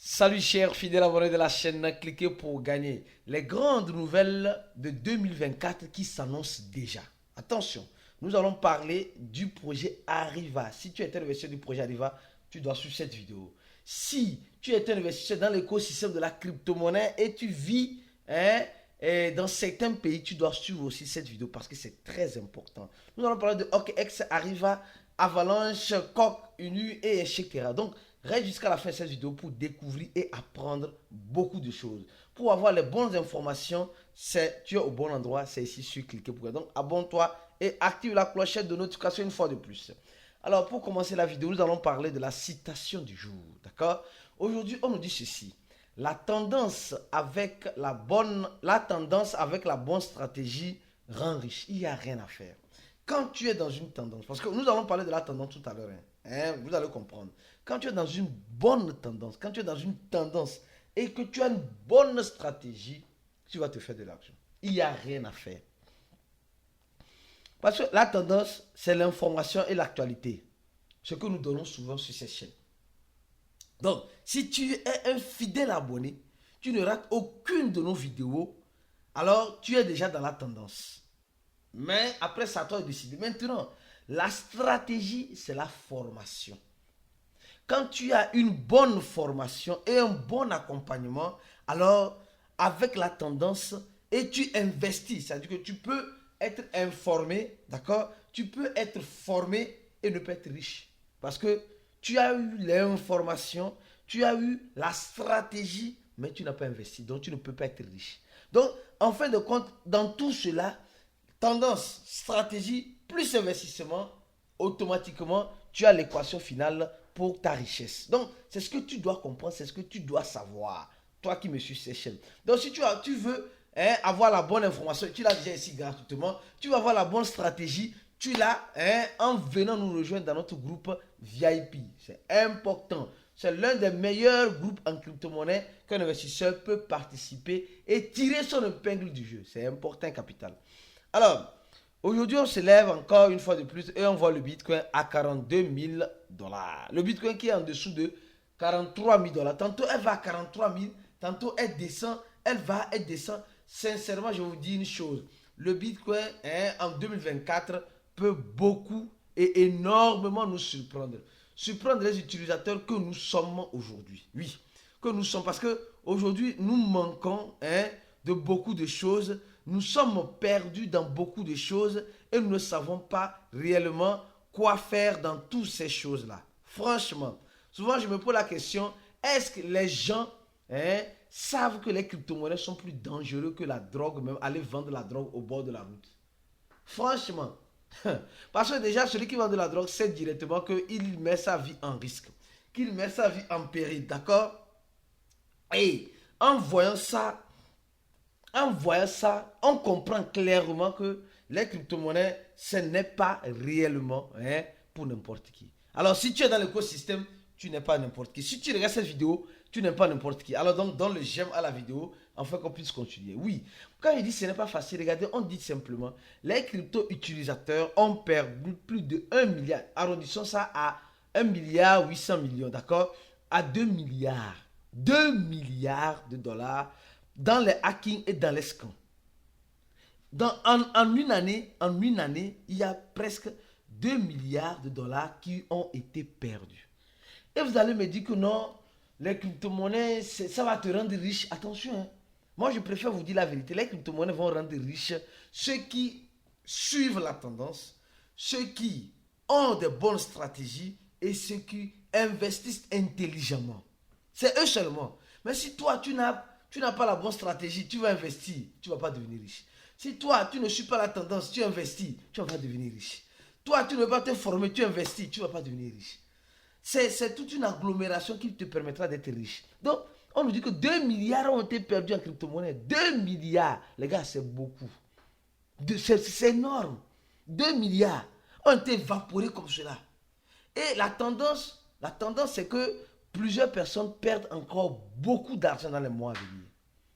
Salut chers fidèles abonnés de la chaîne, cliquez pour gagner les grandes nouvelles de 2024 qui s'annoncent déjà. Attention, nous allons parler du projet Arriva. Si tu es un investisseur du projet Arriva, tu dois suivre cette vidéo. Si tu es un investisseur dans l'écosystème de la crypto-monnaie et tu vis dans certains pays, tu dois suivre aussi cette vidéo parce que c'est très important. Nous allons parler de OKX, Arriva, Avalanche, Coq, Unu et etc. Donc, reste jusqu'à la fin de cette vidéo pour découvrir et apprendre beaucoup de choses. Pour avoir les bonnes informations, tu es au bon endroit, c'est ici sur cliquer pour. Donc, abonne-toi et active la clochette de notification une fois de plus. Alors, pour commencer la vidéo, nous allons parler de la citation du jour. D'accord? Aujourd'hui, on nous dit ceci. La tendance avec la bonne stratégie rend riche. Il n'y a rien à faire. Quand tu es dans une tendance, parce que nous allons parler de la tendance tout à l'heure, vous allez comprendre. Quand tu es dans une bonne tendance, quand tu es dans une tendance et que tu as une bonne stratégie, tu vas te faire de l'argent. Il n'y a rien à faire. Parce que la tendance, c'est l'information et l'actualité. Ce que nous donnons souvent sur ces chaînes. Donc, si tu es un fidèle abonné, tu ne rates aucune de nos vidéos, alors tu es déjà dans la tendance. Mais après, ça, toi de décider. Maintenant, la stratégie, c'est la formation. Quand tu as une bonne formation et un bon accompagnement, alors avec la tendance et tu investis, c'est-à-dire que tu peux être informé, d'accord? Tu peux être formé et ne pas être riche. Parce que tu as eu l'information, tu as eu la stratégie, mais tu n'as pas investi, donc tu ne peux pas être riche. Donc, en fin de compte, dans tout cela, tendance, stratégie, plus investissement, automatiquement, tu as l'équation finale pour ta richesse. Donc, c'est ce que tu dois comprendre, c'est ce que tu dois savoir, toi qui me suis ces chaînes. Donc, si tu veux avoir la bonne information, tu l'as déjà ici gratuitement, tu vas avoir la bonne stratégie, tu l'as en venant nous rejoindre dans notre groupe VIP. C'est important. C'est l'un des meilleurs groupes en crypto-monnaie qu'un investisseur peut participer et tirer son épingle du jeu. C'est important, capital. Alors, aujourd'hui, on se lève encore une fois de plus et on voit le Bitcoin à 42 000 $. Le Bitcoin qui est en dessous de 43 000 $. Tantôt, elle va à 43 000, tantôt, elle descend, elle descend. Sincèrement, je vous dis une chose. Le Bitcoin, en 2024, peut beaucoup et énormément nous surprendre. Surprendre les utilisateurs que nous sommes aujourd'hui. Oui, que nous sommes. Parce qu'aujourd'hui, nous manquons de beaucoup de choses. Nous sommes perdus dans beaucoup de choses et nous ne savons pas réellement quoi faire dans toutes ces choses-là. Franchement, souvent je me pose la question, est-ce que les gens savent que les crypto-monnaies sont plus dangereux que la drogue, même aller vendre la drogue au bord de la route? Franchement, parce que déjà celui qui vend de la drogue sait directement qu'il met sa vie en risque, qu'il met sa vie en péril, d'accord? Et en voyant ça, on comprend clairement que les crypto-monnaies, ce n'est pas réellement pour n'importe qui. Alors, si tu es dans l'écosystème, tu n'es pas n'importe qui. Si tu regardes cette vidéo, tu n'es pas n'importe qui. Alors, donc, donne le j'aime à la vidéo, afin qu'on puisse continuer. Oui, quand il dit que ce n'est pas facile, regardez, on dit simplement, les crypto-utilisateurs ont perdu plus de 1 milliard. Arrondissons ça à 1 milliard 800 millions, d'accord? À 2 milliards. 2 milliards de dollars dans les hackings et dans les scams. En une année, il y a presque 2 milliards de dollars qui ont été perdus. Et vous allez me dire que non, les crypto-monnaies, ça va te rendre riche. Attention, moi je préfère vous dire la vérité. Les crypto-monnaies vont rendre riches ceux qui suivent la tendance, ceux qui ont de bonnes stratégies et ceux qui investissent intelligemment. C'est eux seulement. Mais si toi, tu n'as pas la bonne stratégie, tu vas investir, tu ne vas pas devenir riche. Si toi, tu ne suis pas la tendance, tu investis, tu ne vas pas devenir riche. Toi, tu ne vas pas te former, tu investis, tu ne vas pas devenir riche. C'est toute une agglomération qui te permettra d'être riche. Donc, on nous dit que 2 milliards ont été perdus en crypto-monnaie. 2 milliards, les gars, c'est beaucoup. C'est énorme. 2 milliards ont été évaporés comme cela. Et la tendance, c'est que plusieurs personnes perdent encore beaucoup d'argent dans les mois à venir.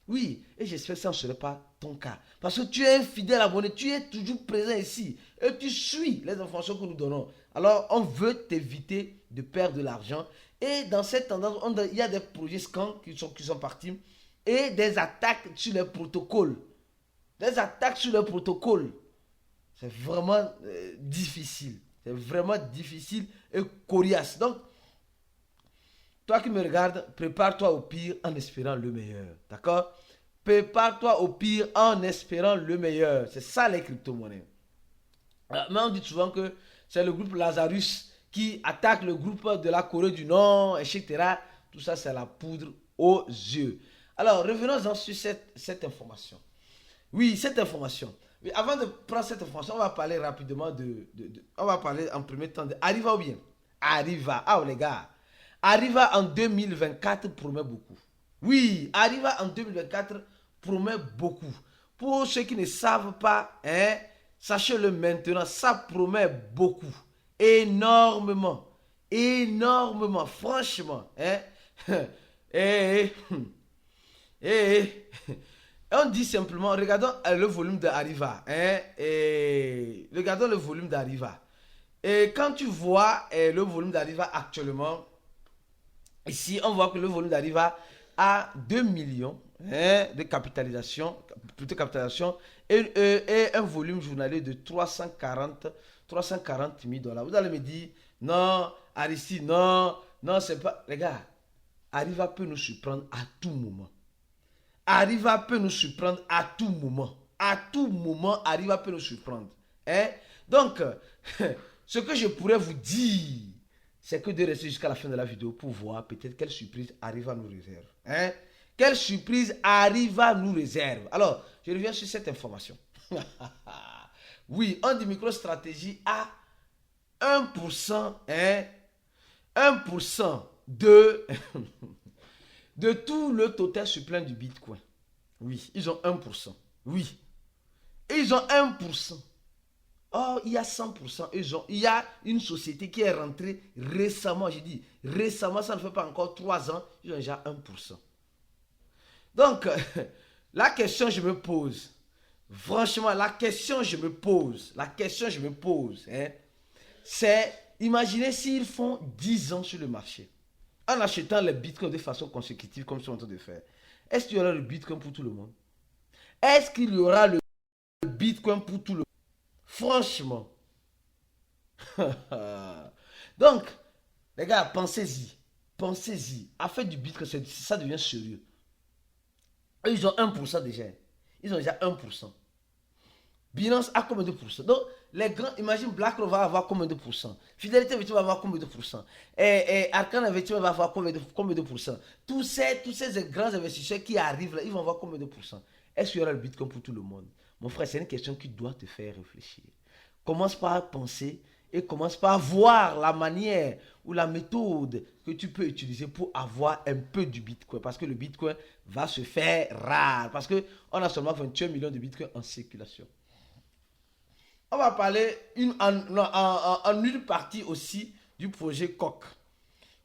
Oui, et j'espère que ça ne serait pas ton cas. Parce que tu es un fidèle abonné, tu es toujours présent ici. Et tu suis les informations que nous donnons. Alors, on veut t'éviter de perdre de l'argent Et dans cette tendance, il y a des projets scans qui sont partis et des attaques sur les protocoles. Des attaques sur les protocoles. C'est vraiment difficile. C'est vraiment difficile et coriace. Donc, toi qui me regardes, prépare-toi au pire en espérant le meilleur. D'accord? Prépare-toi au pire en espérant le meilleur. C'est ça les crypto-monnaies. Mais on dit souvent que c'est le groupe Lazarus qui attaque le groupe de la Corée du Nord, etc. Tout ça, c'est la poudre aux yeux. Alors, revenons-en sur cette information. Oui, cette information. Mais avant de prendre cette information, on va parler rapidement on va parler en premier temps de Arriva ou bien Arriva. Ah, les gars. Arriva en 2024 promet beaucoup. Oui, Arriva en 2024 promet beaucoup. Pour ceux qui ne savent pas, hein, sachez-le maintenant, ça promet beaucoup. Énormément. Énormément. Franchement. Hein. Et, on dit simplement, regardons le volume d'Arriva. Hein, regardons le volume d'Arriva. Et quand tu vois le volume d'Arriva actuellement, ici, on voit que le volume d'Arriva a 2 millions hein, de capitalisation, et un volume journalier de 340 000 dollars. Vous allez me dire, non, Aristide, non, c'est pas... Les gars, Arriva peut nous surprendre à tout moment. Arriva peut nous surprendre à tout moment. À tout moment, Arriva peut nous surprendre. Hein? Donc, ce que je pourrais vous dire, c'est que de rester jusqu'à la fin de la vidéo pour voir peut-être quelle surprise Arriva nous réserve. Hein? Quelle surprise Arriva nous réserve. Alors, je reviens sur cette information. Oui, on dit MicroStrategy a 1%, hein? 1% de, de tout le total supplément du Bitcoin. Oui, ils ont 1%. Oui. Et ils ont 1%. Oh, il y a 100%. Il y a une société qui est rentrée récemment. J'ai dit récemment, ça ne fait pas encore 3 ans. Ils ont déjà 1%. Donc, la question que je me pose, franchement, la question que je me pose, hein, c'est, imaginez s'ils font 10 ans sur le marché, en achetant les bitcoins de façon consécutive, comme ils sont en train de faire. Est-ce qu'il y aura le bitcoin pour tout le monde? Est-ce qu'il y aura le bitcoin pour tout le monde? Franchement. Donc, les gars, pensez-y. Pensez-y. Affaire du bitcoin, ça devient sérieux. Ils ont 1% déjà. Ils ont déjà 1%. Binance a combien de pourcents? Donc, les grands, imagine BlackRock va avoir combien de pourcents? Fidelity va avoir combien de pourcents? Arcan va avoir combien de pourcents? Tous ces grands investisseurs qui arrivent là, ils vont avoir combien de pourcents? Est-ce qu'il y aura le Bitcoin pour tout le monde? Mon frère, c'est une question qui doit te faire réfléchir. Commence par penser et commence par voir la manière ou la méthode que tu peux utiliser pour avoir un peu du Bitcoin. Parce que le Bitcoin va se faire rare. Parce qu'on a seulement 21 millions de Bitcoin en circulation. On va parler en une partie aussi du projet Coq.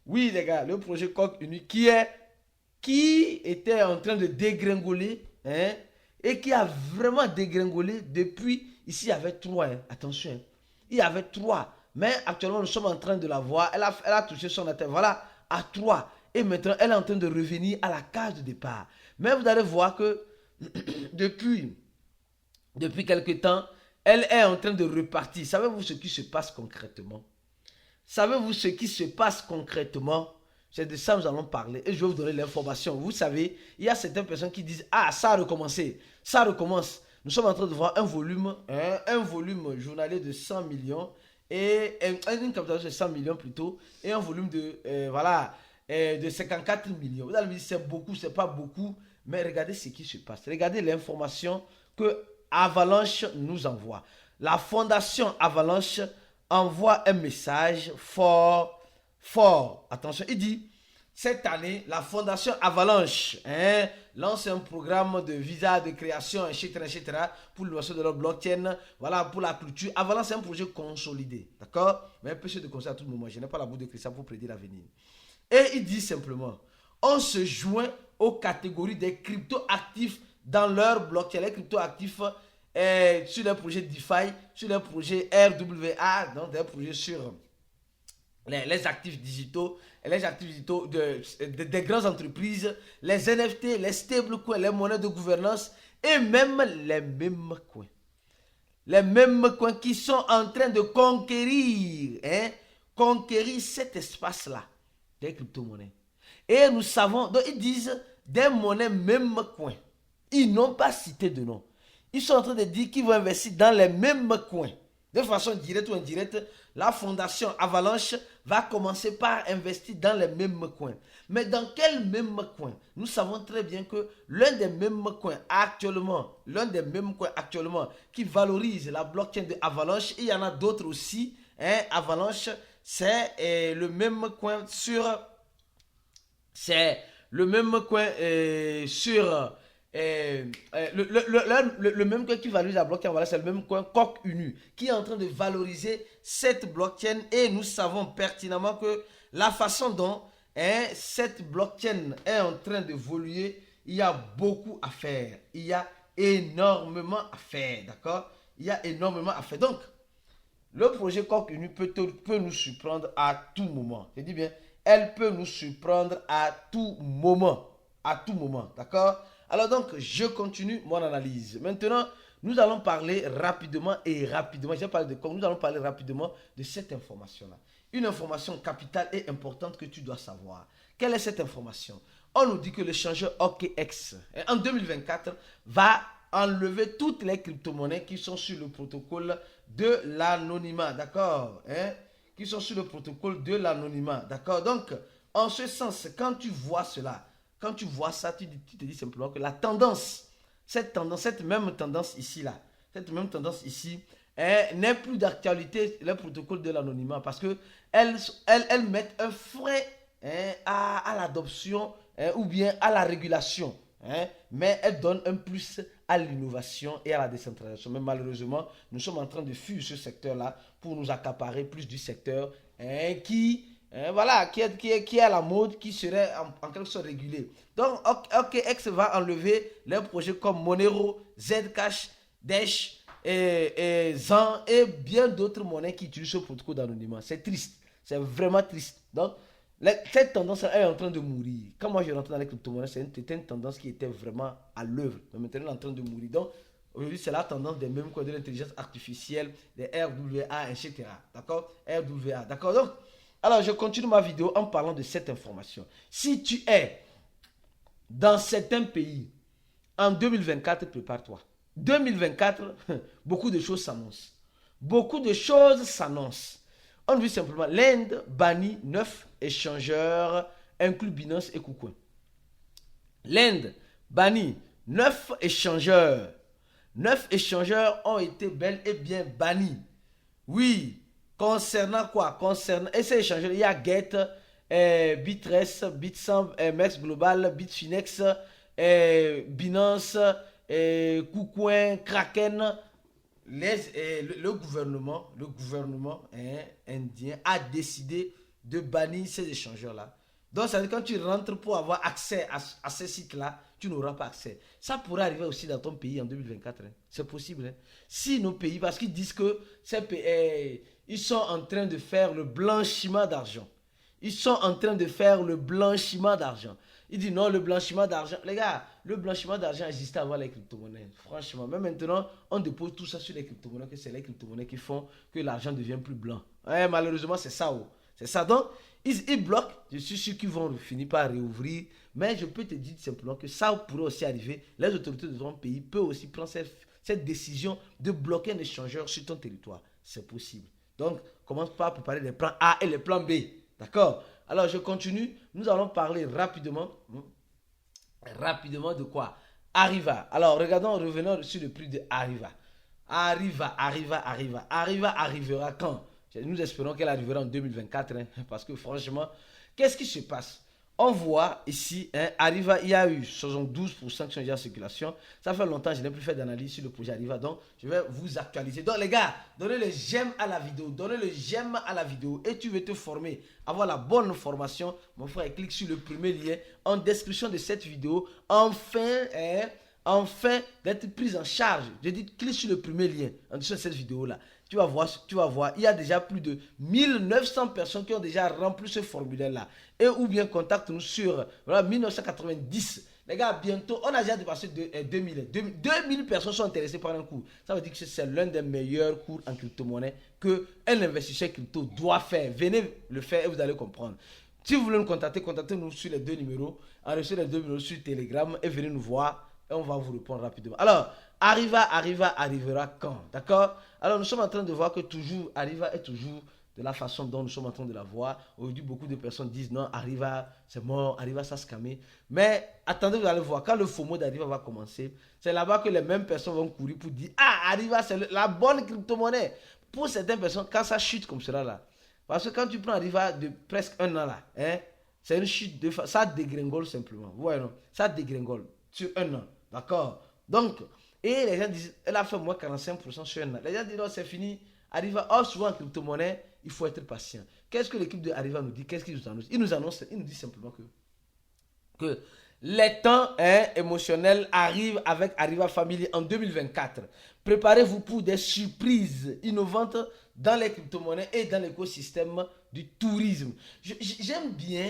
Oui, les gars, le projet Coq unique qui était en train de dégringoler, hein, et qui a vraiment dégringolé depuis. Ici, il y avait 3, hein, attention, hein, il y avait 3. Mais actuellement, nous sommes en train de la voir. Elle a touché son atteinte, voilà, à 3. Et maintenant, elle est en train de revenir à la case de départ. Mais vous allez voir que depuis quelque temps, elle est en train de repartir. Savez-vous ce qui se passe concrètement? Savez-vous ce qui se passe concrètement? C'est de ça que nous allons parler. Et je vais vous donner l'information. Vous savez, il y a certaines personnes qui disent, ah, ça a recommencé. Ça recommence. Nous sommes en train de voir un volume journalier de 100 millions. Et une capitalisation de 100 millions plutôt. Et un volume de, de 54 millions. Vous allez me dire, c'est beaucoup, c'est pas beaucoup. Mais regardez ce qui se passe. Regardez l'information que Avalanche nous envoie. La fondation Avalanche envoie un message fort. Attention, il dit, cette année, la fondation Avalanche lance un programme de visa de création, etc. pour l'ouverture de leur blockchain, voilà, pour la culture. Avalanche, c'est un projet consolidé, d'accord? Mais un peu de conseil à tout moment. Je n'ai pas la boule de cristal pour prédire l'avenir. Et il dit simplement, on se joint aux catégories des crypto-actifs dans leur blockchain. Les crypto-actifs sur les projets DeFi, sur les projets RWA, donc des projets sur les actifs digitaux, des grandes entreprises, les NFT, les stablecoins, les monnaies de gouvernance et même les mêmes coins. Les mêmes coins qui sont en train de conquérir cet espace-là des crypto-monnaies. Et nous savons, donc ils disent des monnaies même coins. Ils n'ont pas cité de nom. Ils sont en train de dire qu'ils vont investir dans les mêmes coins. De façon directe ou indirecte, la fondation Avalanche va commencer par investir dans les mêmes coins. Mais dans quel même coin? Nous savons très bien que l'un des mêmes coins actuellement qui valorise la blockchain de Avalanche, il y en a d'autres aussi. Avalanche, c'est le même coin sur... C'est le même coin sur... le même coin qui valorise la blockchain, voilà, c'est le même coin Coq Unu qui est en train de valoriser cette blockchain et nous savons pertinemment que la façon dont cette blockchain est en train d'évoluer, il y a beaucoup à faire. Il y a énormément à faire, d'accord? Il y a énormément à faire. Donc, le projet Coq Unu peut nous surprendre à tout moment. Je dis bien, elle peut nous surprendre à tout moment. À tout moment, d'accord? Alors donc, je continue mon analyse. Maintenant, nous allons parler rapidement. J'ai parlé de quoi? Nous allons parler rapidement de cette information-là. Une information capitale et importante que tu dois savoir. Quelle est cette information? On nous dit que l'échangeur OKX, en 2024, va enlever toutes les crypto-monnaies qui sont sur le protocole de l'anonymat, d'accord? Qui sont sur le protocole de l'anonymat, d'accord? Donc, en ce sens, quand tu vois cela, quand tu vois ça, tu te dis simplement que la tendance, cette même tendance ici, n'est plus d'actualité, le protocole de l'anonymat, parce que elles mettent un frein à l'adoption ou bien à la régulation. Mais elles donnent un plus à l'innovation et à la décentralisation. Mais malheureusement, nous sommes en train de fuir ce secteur-là pour nous accaparer plus du secteur qui est à la mode, qui serait en quelque sorte régulé. Donc, OKX va enlever les projets comme Monero, Zcash, Dash, Zan et bien d'autres monnaies qui utilisent ce protocole d'anonymat. C'est triste. C'est vraiment triste. Donc, cette tendance est en train de mourir. Quand moi je rentre dans les crypto-monnaies, c'était une tendance qui était vraiment à l'œuvre. Mais maintenant, elle est en train de mourir. Donc, aujourd'hui, c'est la tendance des mêmes codes de l'intelligence artificielle, des RWA, etc. D'accord? RWA. D'accord? Donc, alors, je continue ma vidéo en parlant de cette information. Si tu es dans certains pays, en 2024, prépare-toi. 2024, beaucoup de choses s'annoncent. Beaucoup de choses s'annoncent. On dit simplement, l'Inde bannit 9 échangeurs, inclus Binance et KuCoin. L'Inde bannit 9 échangeurs. 9 échangeurs ont été bel et bien bannis. Oui, concernant quoi? Et ces échangeurs, il y a Get, Bitress, Bitstamp, Mex Global, Bitfinex, Binance, KuCoin, Kraken. Le gouvernement indien a décidé de bannir ces échangeurs-là. Donc, ça veut dire que quand tu rentres pour avoir accès à ces sites-là, tu n'auras pas accès. Ça pourrait arriver aussi dans ton pays en 2024. C'est possible. Si nos pays, parce qu'ils disent que ces pays, ils sont en train de faire le blanchiment d'argent. Ils sont en train de faire le blanchiment d'argent. Ils disent non, le blanchiment d'argent. Les gars, le blanchiment d'argent existait avant les crypto-monnaies. Franchement, même maintenant, on dépose tout ça sur les crypto-monnaies, que c'est les crypto-monnaies qui font que l'argent devient plus blanc. Malheureusement, c'est ça. C'est ça. Donc, ils bloquent. Je suis sûr qu'ils vont finir par réouvrir. Mais je peux te dire simplement que ça pourrait aussi arriver. Les autorités de ton pays peuvent aussi prendre cette décision de bloquer un échangeur sur ton territoire. C'est possible. Donc, commence par préparer les plans A et les plans B. D'accord? Alors, je continue. Nous allons parler rapidement de quoi? Arriva. Alors, revenons sur le prix de Arriva. Arriva arrivera quand? Nous espérons qu'elle arrivera en 2024, parce que franchement, qu'est-ce qui se passe? On voit ici, Arriva, il y a eu 72% qui sont déjà en circulation. Ça fait longtemps que je n'ai plus fait d'analyse sur le projet Arriva, donc je vais vous actualiser. Donc les gars, donnez le j'aime à la vidéo, et tu veux te former, avoir la bonne formation. Mon frère, clique sur le premier lien en description de cette vidéo. Enfin d'être prise en charge. Je dis, clique sur le premier lien en dessous de cette vidéo-là. tu vas voir, il y a déjà plus de 1900 personnes qui ont déjà rempli ce formulaire-là. Et ou bien contacte-nous sur voilà, 1990. Les gars, bientôt, on a déjà dépassé 2000. 2000 personnes sont intéressées par un cours. Ça veut dire que c'est l'un des meilleurs cours en crypto-monnaie qu'un investisseur crypto doit faire. Venez le faire et vous allez comprendre. Si vous voulez nous contacter, contactez-nous sur les 2 numéros. Enregistrez les 2 numéros sur Telegram et venez nous voir et on va vous répondre rapidement. Alors, arrivera quand? D'accord? Alors, nous sommes en train de voir que toujours, Arriva est toujours de la façon dont nous sommes en train de la voir. Aujourd'hui, beaucoup de personnes disent non, Arriva, c'est mort, Arriva, ça se calme. Mais attendez, vous allez voir, quand le FOMO d'Arriva va commencer, c'est là-bas que les mêmes personnes vont courir pour dire ah, Arriva, c'est la bonne crypto-monnaie. Pour certaines personnes, quand ça chute comme cela là, parce que quand tu prends Arriva de presque un an là, hein, c'est une chute de ça dégringole simplement. Vous voyez non? Ça dégringole sur un an. D'accord? Donc, et les gens disent, elle a fait moins 45% sur un an. Les gens disent non, c'est fini. Arriva, or souvent en crypto-monnaie, il faut être patient. Qu'est-ce que l'équipe de Arriva nous dit? Qu'est-ce qu'ils nous annoncent? Il nous dit simplement que les temps émotionnels arrivent avec Arriva Family en 2024. Préparez-vous pour des surprises innovantes dans les crypto-monnaies et dans l'écosystème du tourisme. J'aime bien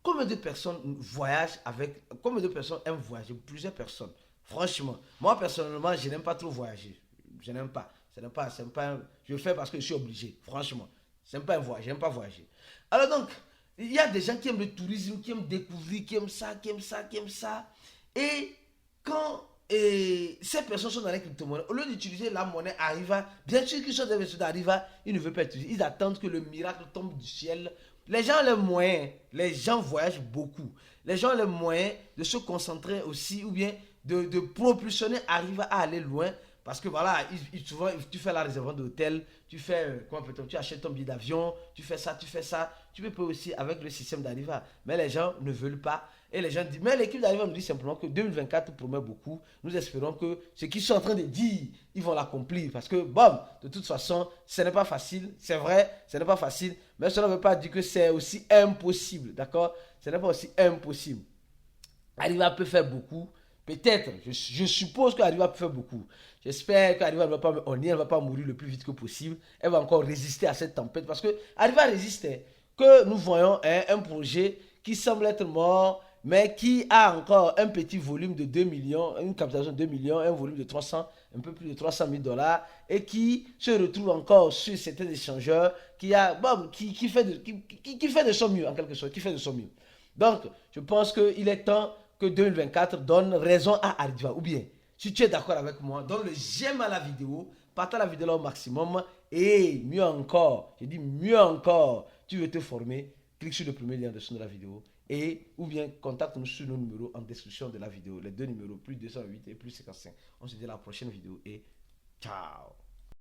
combien de personnes voyagent avec, combien de personnes aiment voyager, plusieurs personnes. Franchement, moi personnellement, je n'aime pas trop voyager. Je n'aime pas. Je le fais parce que je suis obligé. Franchement, c'est pas un voyage. Je n'aime pas voyager. Alors donc, il y a des gens qui aiment le tourisme, qui aiment découvrir, qui aiment ça, qui aiment ça, qui aiment ça. Et quand ces personnes sont dans les crypto-monnaies, au lieu d'utiliser la monnaie Arriva, bien sûr qu'ils sont des investisseurs d'Arriva, ils ne veulent pas utiliser. Ils attendent que le miracle tombe du ciel. Les gens ont les moyens, les gens voyagent beaucoup. Les gens ont les moyens de se concentrer aussi ou bien de propulsionner Arriva à aller loin. Parce que voilà, souvent, tu fais la réservation d'hôtel, tu achètes ton billet d'avion, tu fais ça. Tu peux aussi avec le système d'Arriva. Mais les gens ne veulent pas. Et les gens disent, mais l'équipe d'Arriva nous dit simplement que 2024 promet beaucoup. Nous espérons que ce qu'ils sont en train de dire, ils vont l'accomplir. Parce que, bon, de toute façon, ce n'est pas facile. C'est vrai, ce n'est pas facile. Mais cela ne veut pas dire que c'est aussi impossible. D'accord? Ce n'est pas aussi impossible. Arriva peut faire beaucoup. Peut-être, je suppose qu'Arriva peut faire beaucoup. J'espère qu'Arriva ne va pas, elle va pas mourir le plus vite que possible. Elle va encore résister à cette tempête parce que Arriva résiste. Que nous voyons un projet qui semble être mort, mais qui a encore un petit volume de 2 millions, une capitalisation de 2 millions, un volume de 300, un peu plus de 300 000 dollars, et qui se retrouve encore sur certains échangeurs, qui fait de son mieux, en quelque sorte, qui fait de son mieux. Donc, je pense qu'il est temps que 2024 donne raison à Arriva. Ou bien, si tu es d'accord avec moi, donne le j'aime à la vidéo, partage la vidéo là au maximum, et mieux encore, je dis mieux encore, tu veux te former, clique sur le premier lien en dessous de la vidéo, et ou bien contacte-nous sur nos numéros en description de la vidéo, les deux numéros, plus 208 et plus 55. On se dit à la prochaine vidéo et ciao.